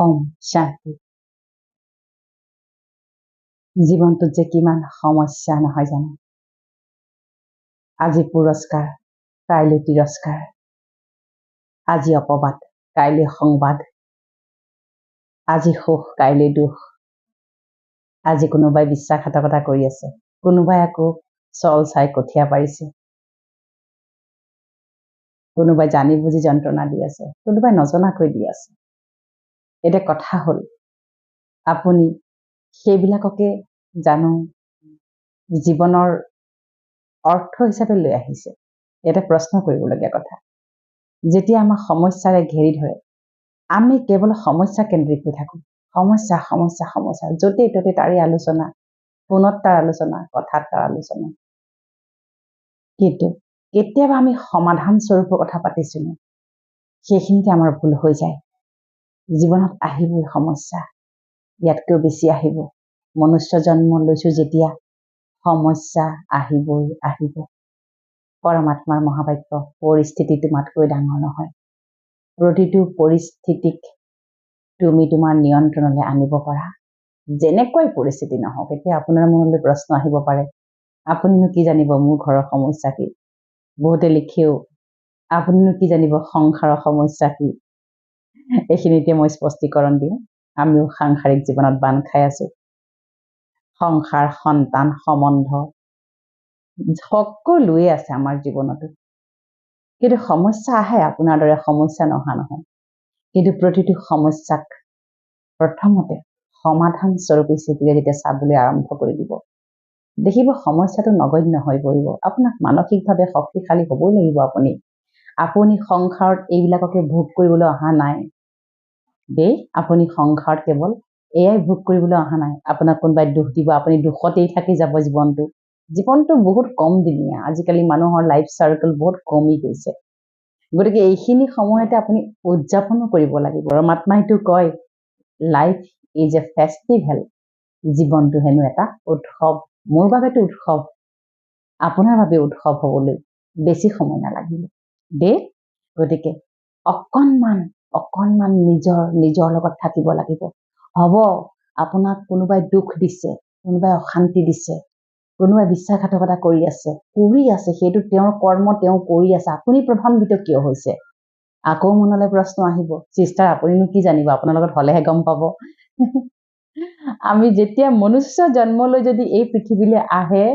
ওম শান্তি। জীৱনটোত যে কিমান সমস্যা নহয় জানো। আজি পুৰস্কাৰ, কাইলৈ তিৰস্কাৰ, আজি অপবাদ, কাইলৈ সংবাদ, আজি সুখ, কাইলৈ দুখ। আজি কোনোবাই বিশ্বাসঘাতকতা কৰি আছে, কোনোবাই আকৌ চল চাই কঠীয়া পাৰিছে, কোনোবাই জানি বুজি যন্ত্ৰণা দি আছে, কোনোবাই নজনাকৈ দি আছে। এতিয়া কথা হ'ল, আপুনি সেইবিলাককে জানো জীৱনৰ অৰ্থ হিচাপে লৈ আহিছে? এটা প্ৰশ্ন কৰিবলগীয়া কথা। যেতিয়া আমাক সমস্যাৰে ঘেৰি ধৰে, আমি কেৱল সমস্যা কেন্দ্ৰিক হৈ থাকোঁ। সমস্যা সমস্যা সমস্যা, য'তেই ত'তে তাৰে আলোচনা, ফোনত তাৰ আলোচনা, কথাত তাৰ আলোচনা। কিন্তু কেতিয়াবা আমি সমাধান স্বৰূপৰ কথা পাতিছোঁ, সেইখিনিতে আমাৰ ভুল হৈ যায়। জীৱনত আহিবই সমস্যা, ইয়াতকৈ বেছি আহিব। মনুষ্য জন্ম লৈছোঁ যেতিয়া সমস্যা আহিবই আহিব। পৰমাত্মাৰ মহাবাক্য, পৰিস্থিতি তোমাতকৈ ডাঙৰ নহয়। প্ৰতিটো পৰিস্থিতিক তুমি তোমাৰ নিয়ন্ত্ৰণলৈ আনিব পাৰা। যেনেকৈ পৰিস্থিতি নহওক। এতিয়া আপোনাৰ মনলৈ প্ৰশ্ন আহিব পাৰে, আপুনিনো কি জানিব মোৰ ঘৰৰ সমস্যা কি? বহুতে লিখেও, আপুনিনো কি জানিব সংসাৰৰ সমস্যা কি? এইখিনিতে মই স্পষ্টীকৰণ দিওঁ, আমিও সাংসাৰিক জীৱনত বান্ধ খাই আছো। সংসাৰ, সন্তান, সম্বন্ধ সকলোৱে আছে আমাৰ জীৱনতো। কিন্তু সমস্যা আহে, আপোনাৰ দৰে সমস্যা নহা নহয়। কিন্তু প্ৰতিটো সমস্যাক প্ৰথমতে সমাধান স্বৰূপ হিচাপে যেতিয়া চাবলৈ আৰম্ভ কৰি দিব, দেখিব সমস্যাটো নগণ্য হৈ পৰিব। আপোনাক মানসিকভাৱে শক্তিশালী হ'বই লাগিব। আপুনি সংসাৰত এইবিলাককে ভোগ কৰিবলৈ অহা নাই দেই। আপুনি সংসাৰত কেৱল এয়াই ভোগ কৰিবলৈ অহা নাই। আপোনাক কোনোবাই দুখ দিব, আপুনি দুখতেই থাকি যাব জীৱনটো বহুত কম দিনীয়া। আজিকালি মানুহৰ লাইফ চাৰ্কেল বহুত কমি গৈছে। গতিকে এইখিনি সময়তে আপুনি উদযাপনো কৰিব লাগিব। পৰমাত্মাইতো কয়, লাইফ ইজ এ ফেষ্টিভেল। জীৱনটো হেনো এটা উৎসৱ। মোৰ বাবেতো উৎসৱ, আপোনাৰ বাবে উৎসৱ হ'বলৈ বেছি সময় নালাগিব দেই। গতিকে অকণমান নিজৰ লগত থাকিব লাগিব। হ'ব, আপোনাক কোনোবাই দুখ দিছে, কোনোবাই অশান্তি দিছে, কোনোবাই বিশ্বাসঘাতকতা কৰি আছে, সেইটো তেওঁৰ কৰ্ম, তেওঁ কৰি আছে। আপুনি প্ৰভাৱান্বিত কিয় হৈছে? আকৌ মনলৈ প্ৰশ্ন আহিব, চিষ্টাৰ আপুনিনো কি জানিব? আপোনাৰ লগত হ'লেহে গম পাব। আমি যেতিয়া মনুষ্য জন্মলৈ যদি এই পৃথিৱীলৈ আহে,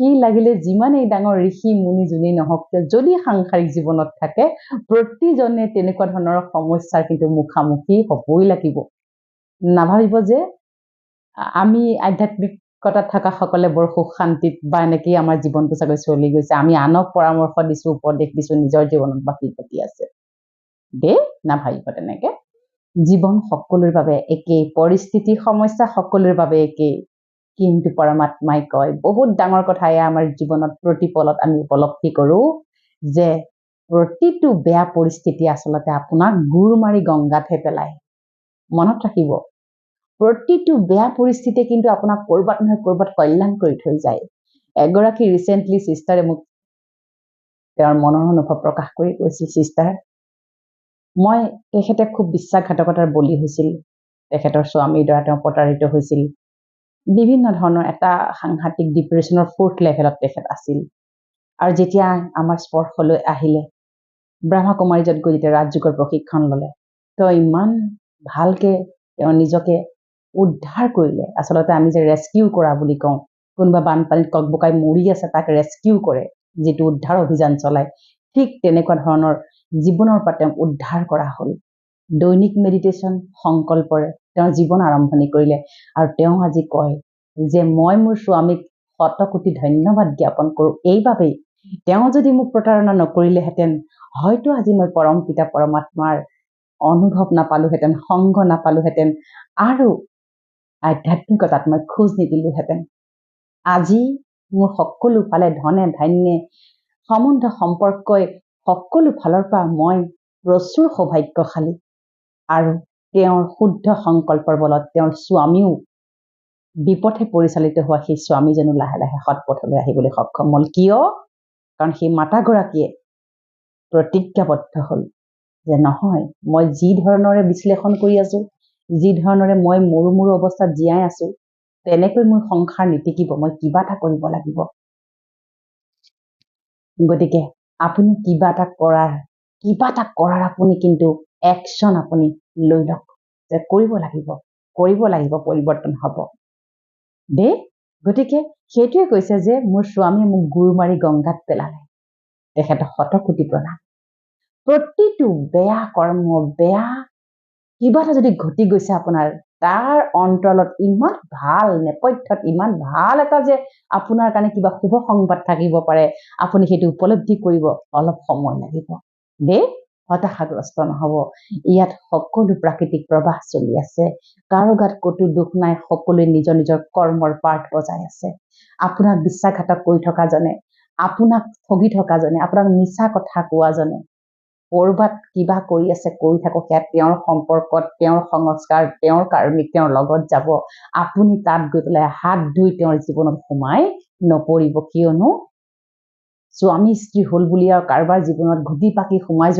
সি লাগিলে যিমানেই ডাঙৰ ঋষি মুনি যোনেই নহওক কিয়, যদি সাংসাৰিক জীৱনত থাকে, প্ৰতিজনে তেনেকুৱা ধৰণৰ সমস্যাৰ কিন্তু মুখামুখি হ'বই লাগিব। নাভাবিব যে আমি আধ্যাত্মিকতাত থকা সকলে বৰ সুখ শান্তিত বা এনেকেই আমাৰ জীৱনটো চাগৈ চলি গৈছে, আমি আনক পৰামৰ্শ দিছোঁ, উপদেশ দিছোঁ, নিজৰ জীৱনত বা কি ঘটি আছে দেই। নাভাবিব তেনেকে। জীৱন সকলোৰে বাবে একেই, পৰিস্থিতি সমস্যা সকলোৰে বাবে একেই। কিন্তু পৰমাত্মাই কয়, বহুত ডাঙৰ কথা এয়া আমাৰ জীৱনত প্ৰতিপলত আমি উপলব্ধি কৰোঁ যে প্ৰতিটো বেয়া পৰিস্থিতি আচলতে আপোনাক গুৰ মাৰি গংগাতহে পেলায়। মনত ৰাখিব, প্ৰতিটো বেয়া পৰিস্থিতিয়ে কিন্তু আপোনাক ক'ৰবাত নহয় ক'ৰবাত কল্যাণ কৰি থৈ যায়। এগৰাকী ৰিচেণ্টলি চিষ্টাৰে মোক তেওঁৰ মনৰ অনুভৱ প্ৰকাশ কৰি কৈছিল, চিষ্টাৰ মই তেখেতে খুব বিশ্বাসঘাতকতাৰ বলি হৈছিল। তেখেতৰ স্বামীৰ দ্বাৰা তেওঁ প্ৰতাৰিত হৈছিল। বিভিন্ন ধৰণৰ এটা সাংঘাতিক ডিপ্ৰেশ্যনৰ 4th লেভেলত তেখেত আছিল। আৰু যেতিয়া আমাৰ স্পৰ্শলৈ আহিলে, ব্ৰহ্মকুমাৰীজত গৈ যেতিয়া ৰাজযোগৰ প্ৰশিক্ষণ ল'লে, তেওঁ ইমান ভালকে তেওঁ নিজকে উদ্ধাৰ কৰিলে। আচলতে আমি যে ৰেস্কিউ কৰা বুলি কওঁ, কোনোবা বানপানীত ককবকাই মৰি আছে তাক ৰেস্কিউ কৰে, যিটো উদ্ধাৰ অভিযান চলায়, ঠিক তেনেকুৱা ধৰণৰ জীৱনৰ পৰা তেওঁক উদ্ধাৰ কৰা হ'ল। দৈনিক মেডিটেশ্যন সংকল্পৰে তেওঁ জীৱন আৰম্ভণি কৰিলে। আৰু তেওঁ আজি কয় যে মই মোৰ স্বামীক শতকোটি ধন্যবাদ জ্ঞাপন কৰোঁ এইবাবেই, তেওঁ যদি মোক প্ৰতাৰণা নকৰিলেহেঁতেন, হয়তো আজি মই পৰম পিতা পৰমাত্মাৰ অনুভৱ নাপালোহেঁতেন, সংগ নাপালোহেঁতেন, আৰু আধ্যাত্মিকতাত মই খোজ নিদিলোহেঁতেন। আজি মোৰ সকলো ফালে ধনে ধান্যে সম্বন্ধ সম্পৰ্কই সকলো ফালৰ পৰা মই প্ৰচুৰ সৌভাগ্যশালী। আৰু তেওঁৰ শুদ্ধ সংকল্পৰ বলত তেওঁৰ স্বামীও বিপথে পৰিচালিত হোৱা সেই স্বামীজনো লাহে লাহে সৎপথলৈ আহিবলৈ সক্ষম হ'ল। কিয়? কাৰণ সেই মাতাগৰাকীয়ে প্ৰতিজ্ঞাবদ্ধ হ'ল যে নহয়, মই যি ধৰণৰে বিশ্লেষণ কৰি আছোঁ, যি ধৰণৰে মই মৰু অৱস্থাত জীয়াই আছো তেনেকৈ মোৰ সংসাৰ নিতিকিব মই কিবা এটা কৰিব লাগিব গতিকে আপুনি কিবা এটা কৰাৰ আপুনি কিন্তু একশন আপুনি লৈ লওক যে কৰিব লাগিব পৰিৱৰ্তন হ'ব দে গতিকে সেইটোৱে কৈছে যে মোৰ স্বামীয়ে মোক গুৰ মাৰি গংগাত পেলালে তেখেতক শতকোটি প্ৰণাম প্ৰতিটো বেয়া কৰ্ম বেয়া কিবা এটা যদি ঘটি গৈছে আপোনাৰ তাৰ অন্তৰত ইমান ভাল নেপথ্যত ইমান ভাল এটা যে আপোনাৰ কাৰণে কিবা শুভ সংবাদ থাকিব পাৰে আপুনি সেইটো উপলব্ধি কৰিব অলপ সময় লাগিব দে হতাশাগ্ৰস্ত নহব ইয়াত সকলো প্ৰাকৃতিক প্ৰবাহ চলি আছে কাৰো গাত কতো দুখ নাই সকলোৱে নিজৰ কৰ্মৰ পাঠ বজাই আছে আপোনাক বিশ্বাসঘাতক কৰি থকা জনে আপোনাক ঠগি থকা জনে আপোনাক মিছা কথা কোৱা জনে কৰবাত কিবা কৰি আছে কৰি থাকক সেয়া তেওঁৰ সম্পৰ্কত তেওঁৰ সংস্কাৰ তেওঁৰ কাৰ্মিক তেওঁৰ লগত যাব আপুনি তাত গৈ পেলাই হাত ধুই তেওঁৰ জীৱনত সোমাই নপৰিব কিয়নো স্বামী স্ত্ৰী হল বুলি আৰু কাৰোবাৰ জীৱনত ঘুটি পাকি সোমাই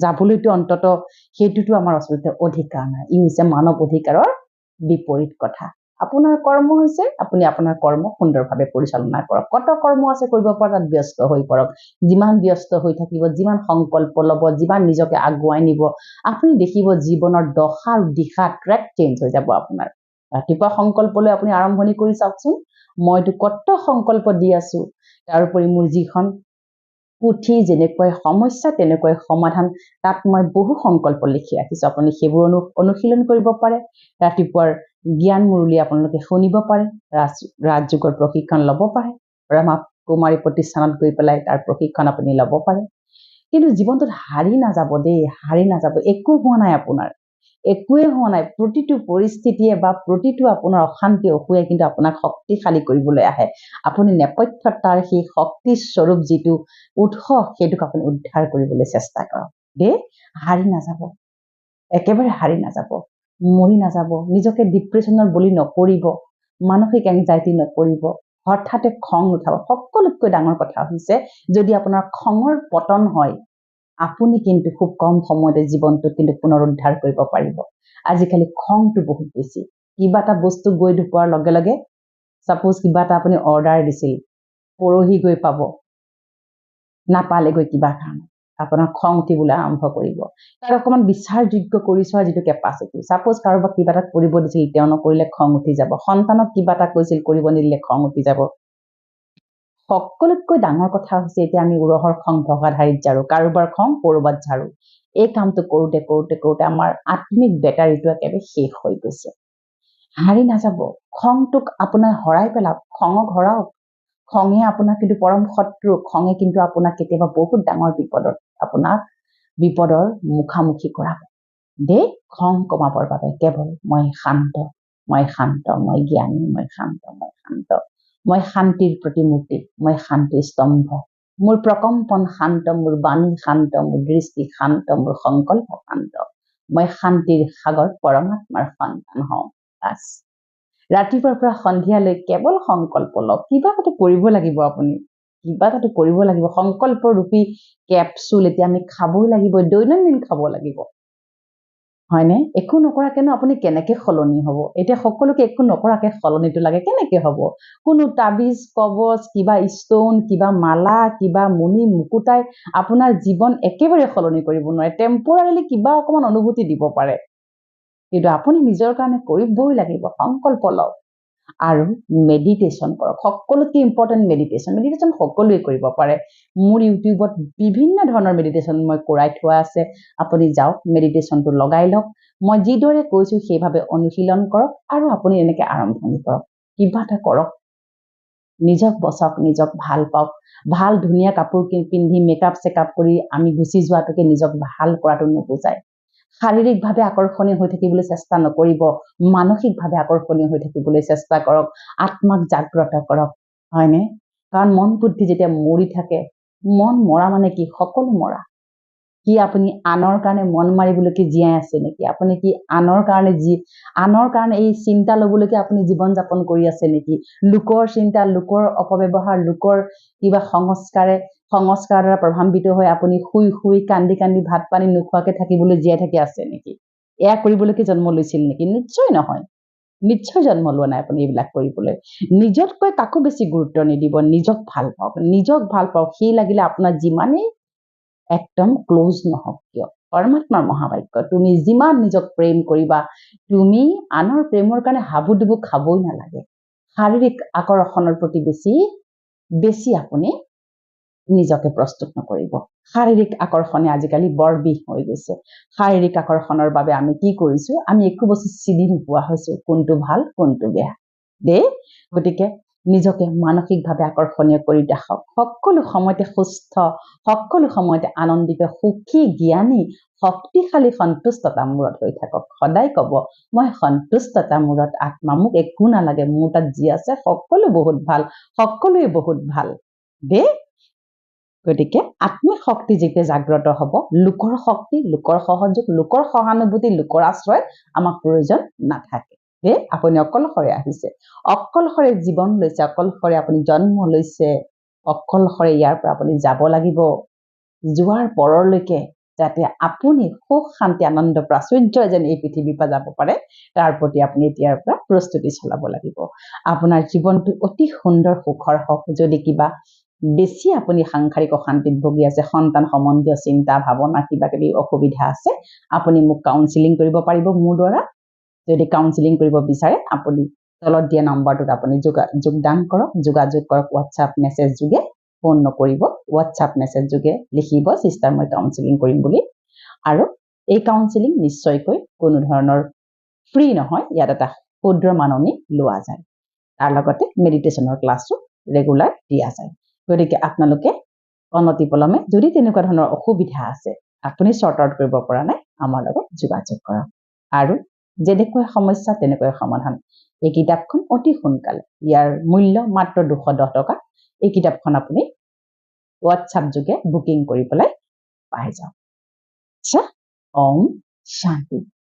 যাবলৈতো অন্তত সেইটোতো আমাৰ আচলতে অধিকাৰ নাই ই হৈছে মানৱ অধিকাৰৰ বিপৰীত কথা আপোনাৰ কৰ্ম হৈছে আপুনি আপোনাৰ কৰ্ম সুন্দৰভাৱে পৰিচালনা কৰক কত কৰ্ম আছে কৰিব পৰা তাত ব্যস্ত হৈ পৰক যিমান ব্যস্ত হৈ থাকিব যিমান সংকল্প লব যিমান নিজকে আগুৱাই নিব আপুনি দেখিব জীৱনৰ দশা আৰু দিশা ট্ৰেক চেঞ্জ হৈ যাব আপোনাৰ ৰাতিপুৱা সংকল্প লৈ আপুনি আৰম্ভণি কৰি চাওকচোন মইতো কত সংকল্প দি আছো তাৰোপৰি মোৰ যিখন পুথি যেনেকৈ সমস্যা তেনেকৈ সমাধান তাত মই বহু সংকল্প লিখি ৰাখিছো আপুনি সেইবোৰ অনুশীলন কৰিব পাৰে ৰাতিপুৱাৰ জ্ঞান মুৰলি আপোনালোকে শুনিব পাৰে ৰাজযোগৰ প্ৰশিক্ষণ ল'ব পাৰে ব্ৰহ্মা কুমাৰী প্ৰতিষ্ঠানত গৈ পেলাই তাৰ প্ৰশিক্ষণ আপুনি ল'ব পাৰে কিন্তু জীৱনটোত হাৰি নাযাব দেই হাৰি নাযাব একো হোৱা নাই আপোনাৰ একোৱে হোৱা নাই প্ৰতিটো পৰিস্থিতিয়ে বা প্ৰতিটো আপোনাৰ অশান্তি অসুয়ে কিন্তু আপোনাক শক্তিশালী কৰিবলৈ আহে আপুনি নেপথ্যত তাৰ সেই শক্তি স্বৰূপ যিটো উৎস সেইটোক আপুনি উদ্ধাৰ কৰিবলৈ চেষ্টা কৰক দে হাৰি নাযাব একেবাৰে হাৰি নাযাব মৰি নাযাব নিজকে ডিপ্ৰেছনৰ বলি নকৰিব মানসিক এংজাইটি নকৰিব হঠাতে খং নুঠাব সকলোতকৈ ডাঙৰ কথা হৈছে যদি আপোনাৰ খঙৰ পতন হয় আপুনি কিন্তু খুব কম সময়তে জীৱনটো কিন্তু পুনৰুদ্ধাৰ কৰিব পাৰিব আজিকালি খংটো বহুত বেছি কিবা এটা বস্তু গৈ ধুপোৱাৰ লগে লগে সাপোজ কিবা এটা আপুনি অৰ্ডাৰ দিছিল পৰহি গৈ পাব নাপালে গৈ কিবা কাম আপোনাৰ খং উঠিবলৈ আৰম্ভ কৰিব তাৰ অকমান বিচাৰযোগ্য কৰি চোৱাৰ যিটো কেপাচিটি সাপোজ কাৰোবাক কিবা এটা কৰিব দিছিল তেওঁ নকৰিলে খং উঠি যাব সন্তানক কিবা এটা কৈছিল কৰিব নিদিলে খং উঠি যাব সকলোতকৈ ডাঙৰ কথা হৈছে এতিয়া আমি উৰহৰ খং ভগাধাৰিত ঝাৰু কাৰোবাৰ খং কৰবাত ঝাৰু এই কামটো কৰোতে আমাৰ আত্মিক বেটাৰীটো একেবাৰে শেষ হৈ গৈছে হাৰি নাযাব খংটোক আপোনাৰ হৰাই পেলাওক খঙক হৰাওক খঙে আপোনাক কিন্তু পৰম শত্ৰু খঙে কিন্তু আপোনাক কেতিয়াবা বহুত ডাঙৰ বিপদৰ মুখামুখি কৰাব দে খং কমাবৰ বাবে কেৱল মই শান্ত মই জ্ঞানী মই শান্ত মই শান্তিৰ প্ৰতিমূৰ্তি মই শান্তিৰ স্তম্ভ মোৰ প্ৰকম্পন শান্ত মোৰ বাণী শান্ত মোৰ দৃষ্টি শান্ত মোৰ সংকল্প শান্ত মই শান্তিৰ সাগৰ পৰমাত্মাৰ সন্তান হওঁ ৰাতিপুৱাৰ পৰা সন্ধিয়ালৈ কেৱল সংকল্প লওক কিবা এটা কৰিব লাগিব আপুনি কিবা এটা কৰিব লাগিব সংকল্প ৰূপী কেপচুল এতিয়া আমি খাবই লাগিব দৈনন্দিন খাব লাগিব হয়নে একো নকৰাকেনো আপুনি কেনেকৈ সলনি হ'ব এতিয়া সকলোকে একো নকৰাকে সলনিটো লাগে কেনেকৈ হ'ব কোনো তাবিজ কবচ কিবা ষ্টোন কিবা মালা কিবা মুনি মুকুটাই আপোনাৰ জীৱন একেবাৰে সলনি কৰিব নোৱাৰে টেম্পৰাৰিলি কিবা অকমান অনুভূতি দিব পাৰে কিন্তু আপুনি নিজৰ কাৰণে কৰিবই লাগিব সংকল্প লওক আৰু মেডিটেশ্যন কৰক সকলোতকৈ ইম্পৰ্টেণ্ট মেডিটেশ্যন সকলোৱে কৰিব পাৰে মোৰ ইউটিউবত বিভিন্ন ধৰণৰ মেডিটেশ্যন মই কৰাই থোৱা আছে আপুনি যাওক মেডিটেশ্যনটো লগাই লওক মই যিদৰে কৈছো সেইভাৱে অনুশীলন কৰক আৰু আপুনি এনেকৈ আৰম্ভণি কৰক কিবা এটা কৰক নিজক বচাওক নিজক ভাল পাওক ভাল ধুনীয়া কাপোৰ পিন্ধি মেকআপ চেকআপ কৰি আমি গুচি যোৱাটোকে নিজক ভাল কৰাটো নুবুজায় শাৰীৰিকভাৱে আকৰ্ষণীয় হৈ থাকিবলৈ চেষ্টা নকৰিব মানসিকভাৱে আকৰ্ষণীয় হৈ থাকিবলৈ চেষ্টা কৰক আত্মাক জাগ্ৰত কৰক হয়নে কাৰণ মন বুদ্ধি যেতিয়া মৰি থাকে মন মৰা মানে কি সকলো মৰা কি আপুনি আনৰ কাৰণে মন মাৰিবলৈকে জীয়াই আছে নেকি আপুনি কি আনৰ কাৰণে এই চিন্তা ল'বলৈকে আপুনি জীৱন যাপন কৰি আছে নেকি লোকৰ চিন্তা লোকৰ অপব্যৱহাৰ লোকৰ কিবা সংস্কাৰ দ্বাৰা প্ৰভাৱিত হৈ আপুনি শুই কান্দি ভাত পানী নোখোৱাকে থাকিবলৈ জীয়াই থাকি আছে নেকি এয়া কৰিবলৈকে জন্ম লৈছিল নেকি? নিশ্চয় নহয়, নিশ্চয় জন্ম লোৱা নাই আপুনি এইবিলাক কৰিবলৈ। নিজতকৈ কাকো বেছি গুৰুত্ব নিদিব, নিজক ভাল পাওক, নিজক ভাল পাওক। সি লাগিলে আপোনাৰ যিমানেই একদম ক্লোজ নহওক কিয়, পৰমাত্মাৰ মহাবাক্য, তুমি যিমান নিজক প্ৰেম কৰিবা, তুমি আনৰ প্ৰেমৰ কাৰণে হাবুডুবু খাবই নালাগে। শাৰীৰিক আকৰ্ষণৰ প্ৰতি বেছি আপুনি নিজকে প্ৰস্তুত নকৰিব। শাৰীৰিক আকৰ্ষণে আজিকালি বৰ বিষ হৈ গৈছে। শাৰীৰিক আকৰ্ষণৰ বাবে আমি কি কৰিছো, আমি একো বস্তু চিনি নোপোৱা হৈছো, কোনটো ভাল কোনটো বেয়া দেই। গতিকে নিজকে মানসিকভাৱে আকৰ্ষণীয় কৰি ৰাখক। সকলো সময়তে সুস্থ, সকলো সময়তে আনন্দিত, সুখী, জ্ঞানী, শক্তিশালী, সন্তুষ্টতা মূৰত হৈ থাকক। সদায় কব, মই সন্তুষ্টতা মূৰত আত্মা, মোক একো নালাগে, মোৰ তাত যি আছে সকলো বহুত ভাল, সকলোৱে বহুত ভাল দেই। গতিকে আত্মিক শক্তি যেতিয়া জাগ্ৰত হব, লোকৰ শক্তি, লোকৰ সহযোগ, লোকৰ সহানুভূতি, লোকৰ আশ্ৰয় আমাক প্ৰয়োজন নাথাকে দেই। আপুনি অকলশৰে আহিছে, অকলশৰে জীৱন লৈছে, অকলশৰে আপুনি জন্ম লৈছে, অকলশৰে ইয়াৰ পৰা আপুনি যাব লাগিব। যোৱাৰ পৰলৈকে যাতে আপুনি সুখ শান্তি আনন্দ প্ৰাচুৰ্য যেন এই পৃথিৱীৰ পৰা যাব পাৰে, তাৰ প্ৰতি আপুনি এতিয়াৰ পৰা প্ৰস্তুতি চলাব লাগিব। আপোনাৰ জীৱনটো অতি সুন্দৰ সুখৰ হওক। যদি কিবা বেছি আপুনি সাংসাৰিক অশান্তিত ভুগি আছে, সন্তান সম্বন্ধীয় চিন্তা ভাৱনা কিবা কিবি অসুবিধা আছে, আপুনি মোক কাউন্সিলিং কৰিব পাৰিব মোৰ দ্বাৰা। যদি কাউন্সিলিং কৰিব বিচাৰে, আপুনি তলত দিয়া নম্বৰটোত আপুনি যোগদান কৰক, যোগাযোগ কৰক। হোৱাটছআপ মেছেজ যোগে, ফোন নকৰিব, হোৱাটছআপ মেছেজ যোগে লিখিব, চিষ্টাৰ মই কাউন্সিলিং কৰিম বুলি। আৰু এই কাউন্সিলিং নিশ্চয়কৈ কোনো ধৰণৰ ফ্ৰী নহয়, ইয়াত এটা ক্ষুদ্ৰ মাননি লোৱা যায়। তাৰ লগতে মেডিটেশ্যনৰ ক্লাছো ৰেগুলাৰ দিয়া যায়। গতিকে আপোনালোকে অনতিপলমে যদি তেনেকুৱা ধৰণৰ অসুবিধা আছে, আপুনি চৰ্ট আউট কৰিব পৰা নাই, আমাৰ লগত যোগাযোগ কৰক। আৰু যেনেকৈ সমস্যা তেনেকৈ সমাধান। এই কিতাপখন অতি সোনকালে, ইয়াৰ মূল্য মাত্ৰ 210 টকা। এই কিতাপখন আপুনি হোৱাটছআপ যোগে বুকিং কৰি পেলাই পাই যাওক। আচ্ছা, ওম শান্তি।